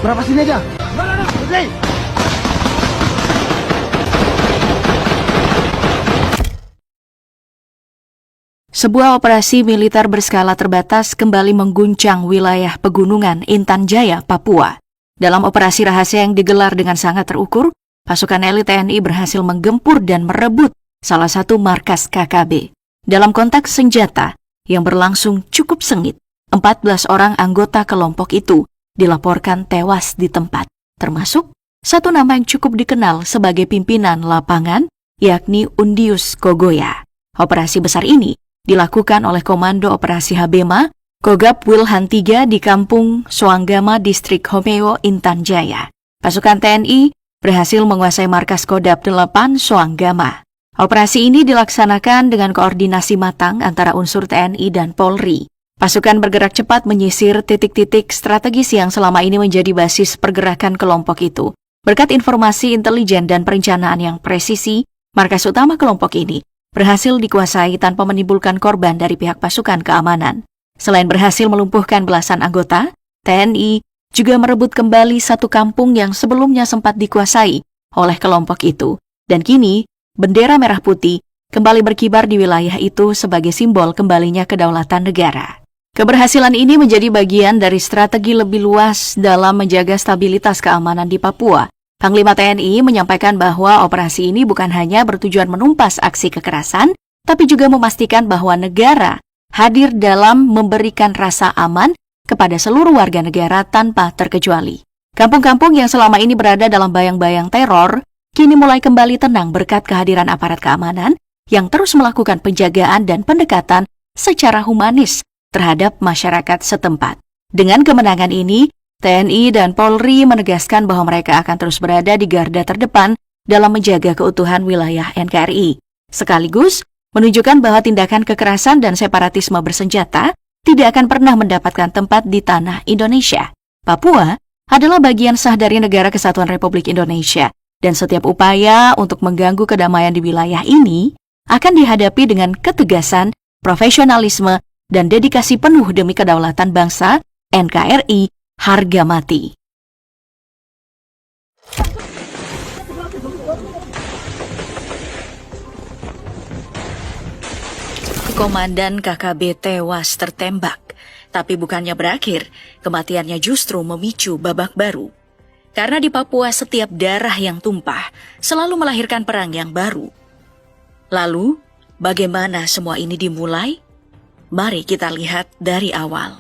Berapa sini aja? Berhenti! Sebuah operasi militer berskala terbatas kembali mengguncang wilayah pegunungan Intan Jaya, Papua. Dalam operasi rahasia yang digelar dengan sangat terukur, pasukan elit TNI berhasil menggempur dan merebut salah satu markas KKB. Dalam kontak senjata yang berlangsung cukup sengit, 14 orang anggota kelompok itu dilaporkan tewas di tempat, termasuk satu nama yang cukup dikenal sebagai pimpinan lapangan, yakni Undius Kogoya. Operasi besar ini dilakukan oleh Komando Operasi Habema, Kogab Wilhan III di Kampung Soanggama, Distrik Homeo, Intan Jaya. Pasukan TNI berhasil menguasai markas Kodab 8 Soanggama. Operasi ini dilaksanakan dengan koordinasi matang antara unsur TNI dan Polri. Pasukan bergerak cepat menyisir titik-titik strategis yang selama ini menjadi basis pergerakan kelompok itu. Berkat informasi intelijen dan perencanaan yang presisi, markas utama kelompok ini berhasil dikuasai tanpa menimbulkan korban dari pihak pasukan keamanan. Selain berhasil melumpuhkan belasan anggota, TNI juga merebut kembali satu kampung yang sebelumnya sempat dikuasai oleh kelompok itu. Dan kini, bendera merah putih kembali berkibar di wilayah itu sebagai simbol kembalinya kedaulatan negara. Keberhasilan ini menjadi bagian dari strategi lebih luas dalam menjaga stabilitas keamanan di Papua. Panglima TNI menyampaikan bahwa operasi ini bukan hanya bertujuan menumpas aksi kekerasan, tapi juga memastikan bahwa negara hadir dalam memberikan rasa aman kepada seluruh warga negara tanpa terkecuali. Kampung-kampung yang selama ini berada dalam bayang-bayang teror, kini mulai kembali tenang berkat kehadiran aparat keamanan yang terus melakukan penjagaan dan pendekatan secara humanis terhadap masyarakat setempat. Dengan kemenangan ini, TNI dan Polri menegaskan bahwa mereka akan terus berada di garda terdepan dalam menjaga keutuhan wilayah NKRI, sekaligus menunjukkan bahwa tindakan kekerasan dan separatisme bersenjata tidak akan pernah mendapatkan tempat di tanah Indonesia. Papua adalah bagian sah dari Negara Kesatuan Republik Indonesia, dan setiap upaya untuk mengganggu kedamaian di wilayah ini akan dihadapi dengan ketegasan, profesionalisme, dan dedikasi penuh demi kedaulatan bangsa, NKRI, harga mati. Komandan KKB tewas tertembak, tapi bukannya berakhir, kematiannya justru memicu babak baru. Karena di Papua setiap darah yang tumpah selalu melahirkan perang yang baru. Lalu, bagaimana semua ini dimulai? Mari kita lihat dari awal.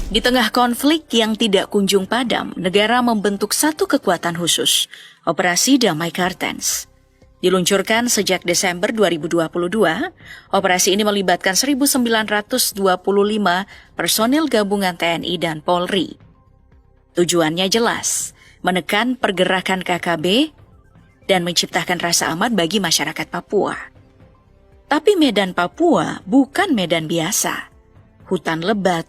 Di tengah konflik yang tidak kunjung padam, negara membentuk satu kekuatan khusus, Operasi Damai Kartens. Diluncurkan sejak Desember 2022, operasi ini melibatkan 1.925 personil gabungan TNI dan Polri. Tujuannya jelas, menekan pergerakan KKB dan menciptakan rasa aman bagi masyarakat Papua. Tapi medan Papua bukan medan biasa. Hutan lebat,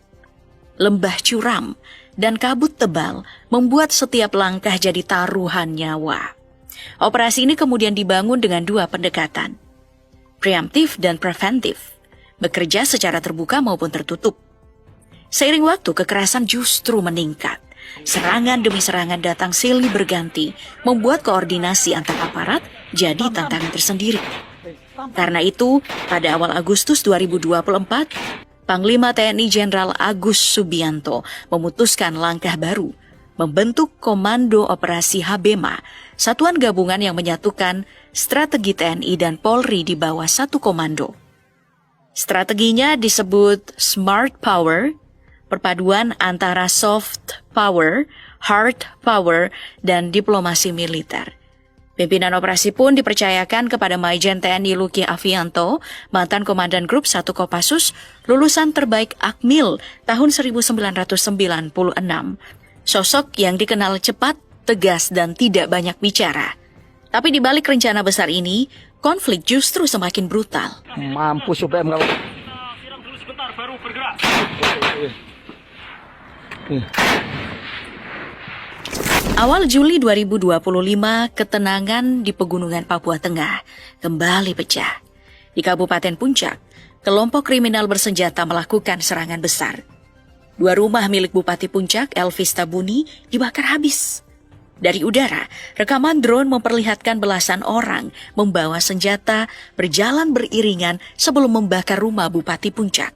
lembah curam, dan kabut tebal membuat setiap langkah jadi taruhan nyawa. Operasi ini kemudian dibangun dengan dua pendekatan, preemptif dan preventif, bekerja secara terbuka maupun tertutup. Seiring waktu, kekerasan justru meningkat. Serangan demi serangan datang silih berganti, membuat koordinasi antar aparat jadi tantangan tersendiri. Karena itu, pada awal Agustus 2024, Panglima TNI Jenderal Agus Subianto memutuskan langkah baru, membentuk Komando Operasi Habema, satuan gabungan yang menyatukan strategi TNI dan Polri di bawah satu komando. Strateginya disebut Smart Power, perpaduan antara soft power, hard power, dan diplomasi militer. Pimpinan operasi pun dipercayakan kepada Maijen TNI Luki Avianto, mantan Komandan Grup 1 Kopassus, lulusan terbaik Akmil tahun 1996. Sosok yang dikenal cepat, tegas, dan tidak banyak bicara. Tapi di balik rencana besar ini, konflik justru semakin brutal. Mampus UPM kamu. Siram dulu sebentar, baru bergerak. Awal Juli 2025, ketenangan di pegunungan Papua Tengah kembali pecah. Di Kabupaten Puncak, kelompok kriminal bersenjata melakukan serangan besar. 2 rumah milik Bupati Puncak, Elvis Tabuni, dibakar habis. Dari udara, rekaman drone memperlihatkan belasan orang membawa senjata berjalan beriringan sebelum membakar rumah Bupati Puncak.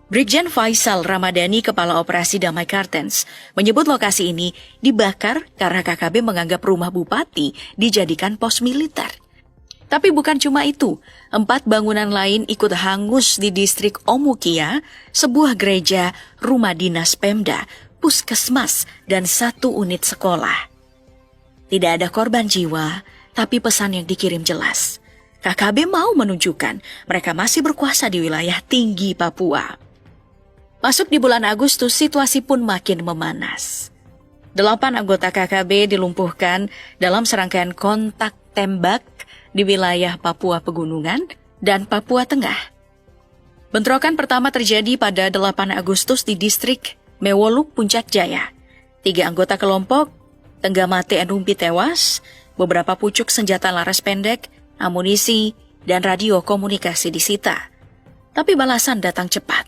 Brigjen Faisal Ramadhani, Kepala Operasi Damai Kartens, menyebut lokasi ini dibakar karena KKB menganggap rumah Bupati dijadikan pos militer. Tapi bukan cuma itu, 4 bangunan lain ikut hangus di distrik Omukia, sebuah gereja, rumah dinas Pemda, puskesmas, dan 1 unit sekolah. Tidak ada korban jiwa, tapi pesan yang dikirim jelas. KKB mau menunjukkan mereka masih berkuasa di wilayah tinggi Papua. Masuk di bulan Agustus, situasi pun makin memanas. 8 anggota KKB dilumpuhkan dalam serangkaian kontak tembak di wilayah Papua Pegunungan dan Papua Tengah. Bentrokan pertama terjadi pada 8 Agustus di distrik Mewoluk, Puncak Jaya. 3 anggota kelompok Tenggamate Enumpi tewas, beberapa pucuk senjata laras pendek, amunisi, dan radio komunikasi disita. Tapi balasan datang cepat.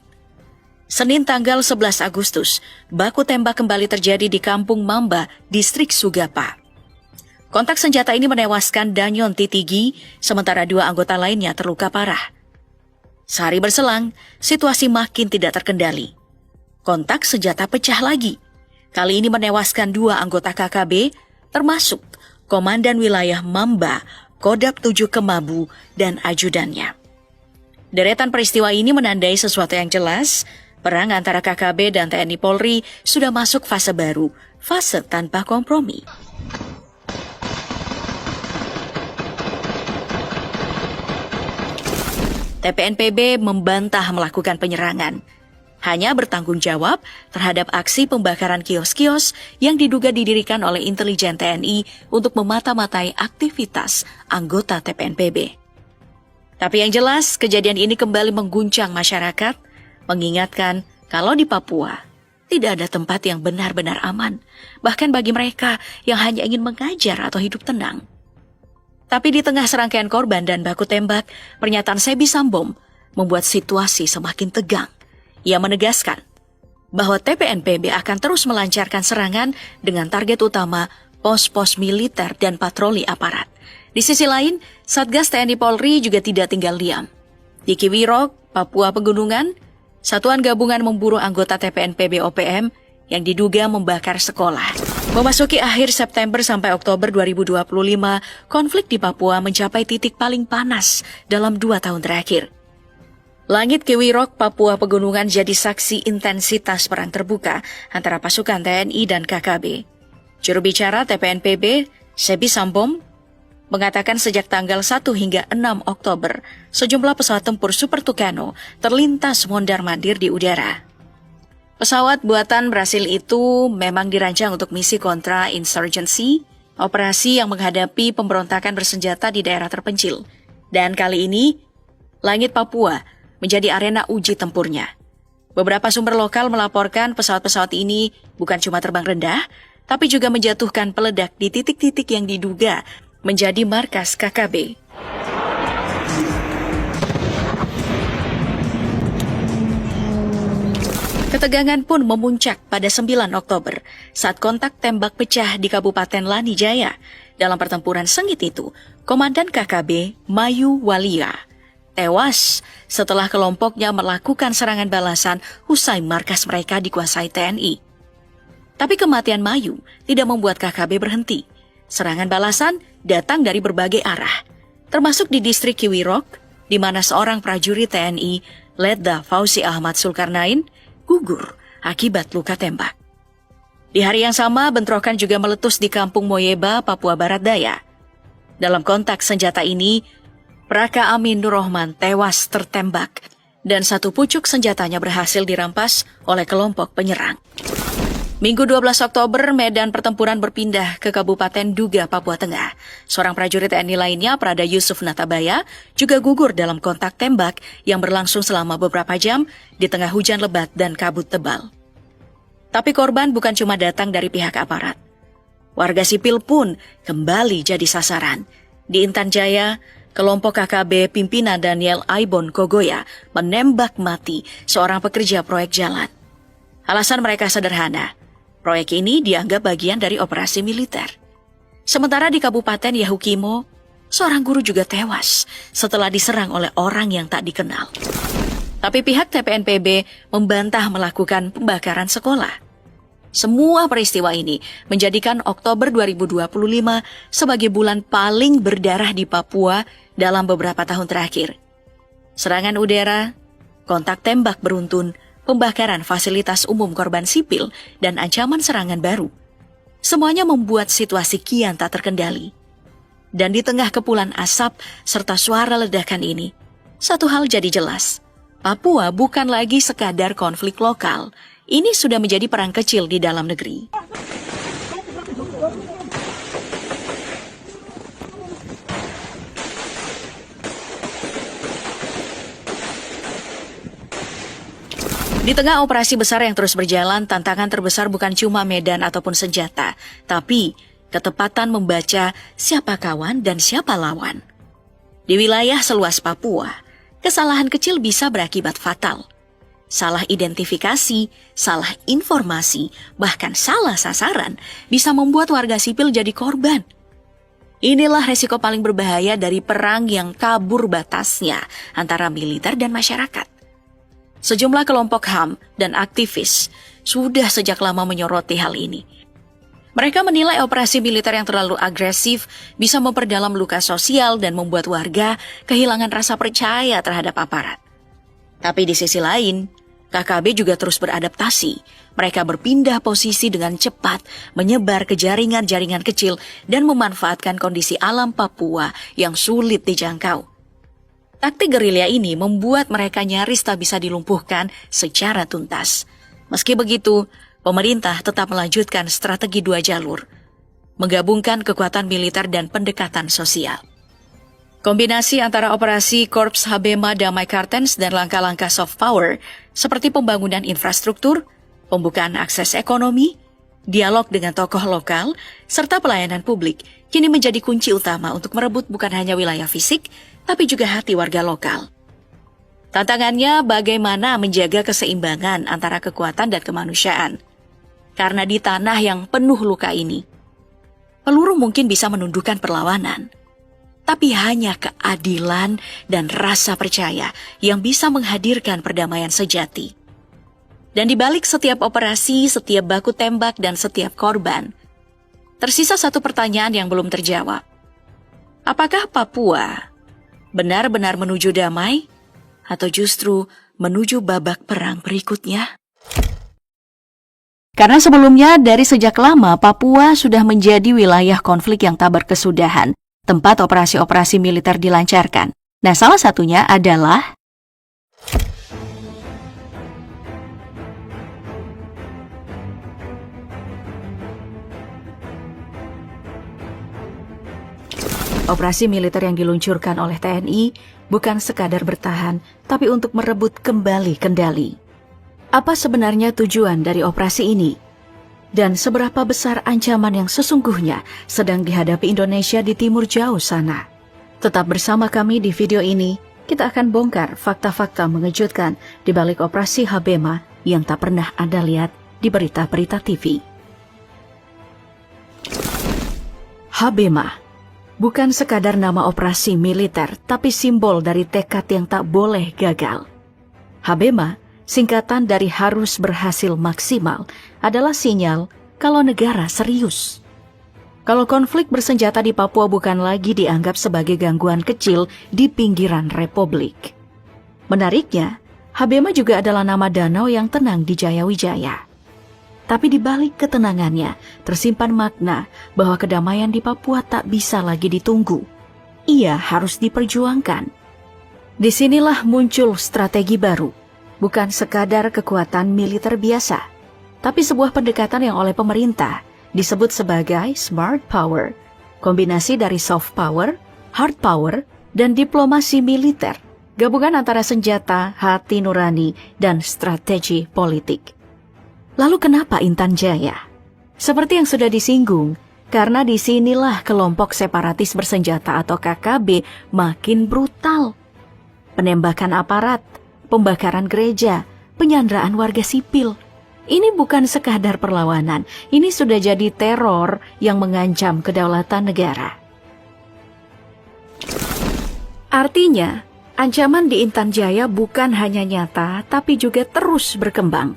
Senin tanggal 11 Agustus, baku tembak kembali terjadi di Kampung Mamba, distrik Sugapa. Kontak senjata ini menewaskan Danyon Titigi, sementara 2 anggota lainnya terluka parah. Sehari berselang, situasi makin tidak terkendali. Kontak senjata pecah lagi. Kali ini menewaskan 2 anggota KKB, termasuk Komandan Wilayah Mamba, Kodap 7 Kemabu, dan ajudannya. Deretan peristiwa ini menandai sesuatu yang jelas, perang antara KKB dan TNI Polri sudah masuk fase baru, fase tanpa kompromi. TPNPB membantah melakukan penyerangan, hanya bertanggung jawab terhadap aksi pembakaran kios-kios yang diduga didirikan oleh intelijen TNI untuk memata-matai aktivitas anggota TPNPB. Tapi yang jelas, kejadian ini kembali mengguncang masyarakat, mengingatkan kalau di Papua tidak ada tempat yang benar-benar aman, bahkan bagi mereka yang hanya ingin mengajar atau hidup tenang. Tapi di tengah serangkaian korban dan baku tembak, pernyataan Sebi Sambom membuat situasi semakin tegang. Ia menegaskan bahwa TPNPB akan terus melancarkan serangan dengan target utama pos-pos militer dan patroli aparat. Di sisi lain, Satgas TNI Polri juga tidak tinggal diam. Di Kiwirok, Papua Pegunungan, Satuan Gabungan memburu anggota TPNPB OPM yang diduga membakar sekolah. Memasuki akhir September sampai Oktober 2025, konflik di Papua mencapai titik paling panas dalam 2 tahun terakhir. Langit Kiwirok, Papua Pegunungan jadi saksi intensitas perang terbuka antara pasukan TNI dan KKB. Juru bicara TPNPB, Sebi Sambom, mengatakan sejak tanggal 1 hingga 6 Oktober, sejumlah pesawat tempur Super Tucano terlintas mondar-mandir di udara. Pesawat buatan Brasil itu memang dirancang untuk misi kontra insurgency, operasi yang menghadapi pemberontakan bersenjata di daerah terpencil. Dan kali ini, langit Papua menjadi arena uji tempurnya. Beberapa sumber lokal melaporkan pesawat-pesawat ini bukan cuma terbang rendah, tapi juga menjatuhkan peledak di titik-titik yang diduga menjadi markas KKB. Ketegangan pun memuncak pada 9 Oktober saat kontak tembak pecah di Kabupaten Lani Jaya. Dalam pertempuran sengit itu, Komandan KKB Mayu Walia tewas setelah kelompoknya melakukan serangan balasan usai markas mereka dikuasai TNI. Tapi kematian Mayu tidak membuat KKB berhenti. Serangan balasan datang dari berbagai arah, termasuk di distrik Kiwirok, di mana seorang prajurit TNI, Letda Fauzi Ahmad Zulkarnain, gugur akibat luka tembak. Di hari yang sama, bentrokan juga meletus di Kampung Moyeba, Papua Barat Daya. Dalam kontak senjata ini, Praka Amin Nurrohman tewas tertembak dan 1 pucuk senjatanya berhasil dirampas oleh kelompok penyerang. Minggu 12 Oktober, medan pertempuran berpindah ke Kabupaten Duga, Papua Tengah. Seorang prajurit TNI lainnya, Prada Yusuf Natabaya, juga gugur dalam kontak tembak yang berlangsung selama beberapa jam di tengah hujan lebat dan kabut tebal. Tapi korban bukan cuma datang dari pihak aparat. Warga sipil pun kembali jadi sasaran. Di Intan Jaya, kelompok KKB pimpinan Daniel Aibon Kogoya menembak mati seorang pekerja proyek jalan. Alasan mereka sederhana, proyek ini dianggap bagian dari operasi militer. Sementara di Kabupaten Yahukimo, seorang guru juga tewas setelah diserang oleh orang yang tak dikenal. Tapi pihak TPNPB membantah melakukan pembakaran sekolah. Semua peristiwa ini menjadikan Oktober 2025 sebagai bulan paling berdarah di Papua dalam beberapa tahun terakhir. Serangan udara, kontak tembak beruntun, pembakaran fasilitas umum korban sipil, dan ancaman serangan baru. Semuanya membuat situasi kian tak terkendali. Dan di tengah kepulan asap serta suara ledakan ini, satu hal jadi jelas. Papua bukan lagi sekadar konflik lokal. Ini sudah menjadi perang kecil di dalam negeri. Di tengah operasi besar yang terus berjalan, tantangan terbesar bukan cuma medan ataupun senjata, tapi ketepatan membaca siapa kawan dan siapa lawan. Di wilayah seluas Papua, kesalahan kecil bisa berakibat fatal. Salah identifikasi, salah informasi, bahkan salah sasaran bisa membuat warga sipil jadi korban. Inilah resiko paling berbahaya dari perang yang kabur batasnya antara militer dan masyarakat. Sejumlah kelompok HAM dan aktivis sudah sejak lama menyoroti hal ini. Mereka menilai operasi militer yang terlalu agresif bisa memperdalam luka sosial dan membuat warga kehilangan rasa percaya terhadap aparat. Tapi di sisi lain, KKB juga terus beradaptasi. Mereka berpindah posisi dengan cepat, menyebar ke jaringan-jaringan kecil dan memanfaatkan kondisi alam Papua yang sulit dijangkau. Taktik gerilya ini membuat mereka nyaris tak bisa dilumpuhkan secara tuntas. Meski begitu, pemerintah tetap melanjutkan strategi dua jalur, menggabungkan kekuatan militer dan pendekatan sosial. Kombinasi antara operasi Korps Habema Damai Kartens dan langkah-langkah soft power seperti pembangunan infrastruktur, pembukaan akses ekonomi, dialog dengan tokoh lokal, serta pelayanan publik kini menjadi kunci utama untuk merebut bukan hanya wilayah fisik, tapi juga hati warga lokal. Tantangannya bagaimana menjaga keseimbangan antara kekuatan dan kemanusiaan. Karena di tanah yang penuh luka ini, peluru mungkin bisa menundukkan perlawanan. Tapi hanya keadilan dan rasa percaya yang bisa menghadirkan perdamaian sejati. Dan di balik setiap operasi, setiap baku tembak, dan setiap korban, tersisa satu pertanyaan yang belum terjawab. Apakah Papua benar-benar menuju damai, atau justru menuju babak perang berikutnya? Karena sebelumnya dari sejak lama Papua sudah menjadi wilayah konflik yang tak berkesudahan, tempat operasi-operasi militer dilancarkan. Nah, salah satunya adalah operasi militer yang diluncurkan oleh TNI bukan sekadar bertahan, tapi untuk merebut kembali kendali. Apa sebenarnya tujuan dari operasi ini? Dan seberapa besar ancaman yang sesungguhnya sedang dihadapi Indonesia di timur jauh sana? Tetap bersama kami di video ini, kita akan bongkar fakta-fakta mengejutkan di balik operasi Habema yang tak pernah Anda lihat di berita-berita TV. Habema bukan sekadar nama operasi militer, tapi simbol dari tekad yang tak boleh gagal. Habema, singkatan dari harus berhasil maksimal, adalah sinyal kalau negara serius. Kalau konflik bersenjata di Papua bukan lagi dianggap sebagai gangguan kecil di pinggiran Republik. Menariknya, Habema juga adalah nama danau yang tenang di Jayawijaya. Tapi di balik ketenangannya, tersimpan makna bahwa kedamaian di Papua tak bisa lagi ditunggu. Ia harus diperjuangkan. Disinilah muncul strategi baru. Bukan sekadar kekuatan militer biasa, tapi sebuah pendekatan yang oleh pemerintah disebut sebagai smart power, kombinasi dari soft power, hard power, dan diplomasi militer, gabungan antara senjata, hati nurani, dan strategi politik. Lalu kenapa Intan Jaya? Seperti yang sudah disinggung, Karena disinilah kelompok separatis bersenjata atau KKB makin brutal. Penembakan aparat, pembakaran gereja, penyanderaan warga sipil. Ini bukan sekadar perlawanan, ini sudah jadi teror yang mengancam kedaulatan negara. Artinya, ancaman di Intan Jaya bukan hanya nyata, tapi juga terus berkembang.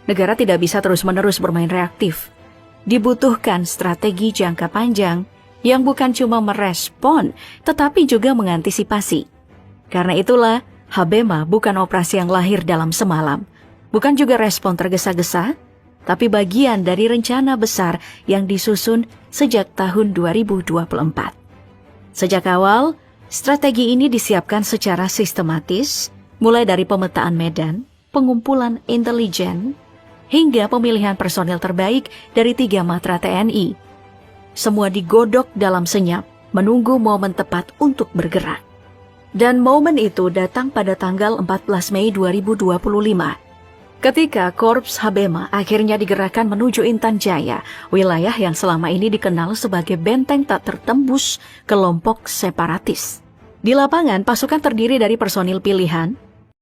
Negara tidak bisa terus-menerus bermain reaktif. Dibutuhkan strategi jangka panjang yang bukan cuma merespon, tetapi juga mengantisipasi. Karena itulah, Habema bukan operasi yang lahir dalam semalam. Bukan juga respon tergesa-gesa, tapi bagian dari rencana besar yang disusun sejak tahun 2024. Sejak awal, strategi ini disiapkan secara sistematis, mulai dari pemetaan medan, pengumpulan intelijen, hingga pemilihan personil terbaik dari 3 matra TNI. Semua digodok dalam senyap, menunggu momen tepat untuk bergerak. Dan momen itu datang pada tanggal 14 Mei 2025. Ketika Korps Habema akhirnya digerakkan menuju Intan Jaya, wilayah yang selama ini dikenal sebagai benteng tak tertembus kelompok separatis. Di lapangan, pasukan terdiri dari personil pilihan,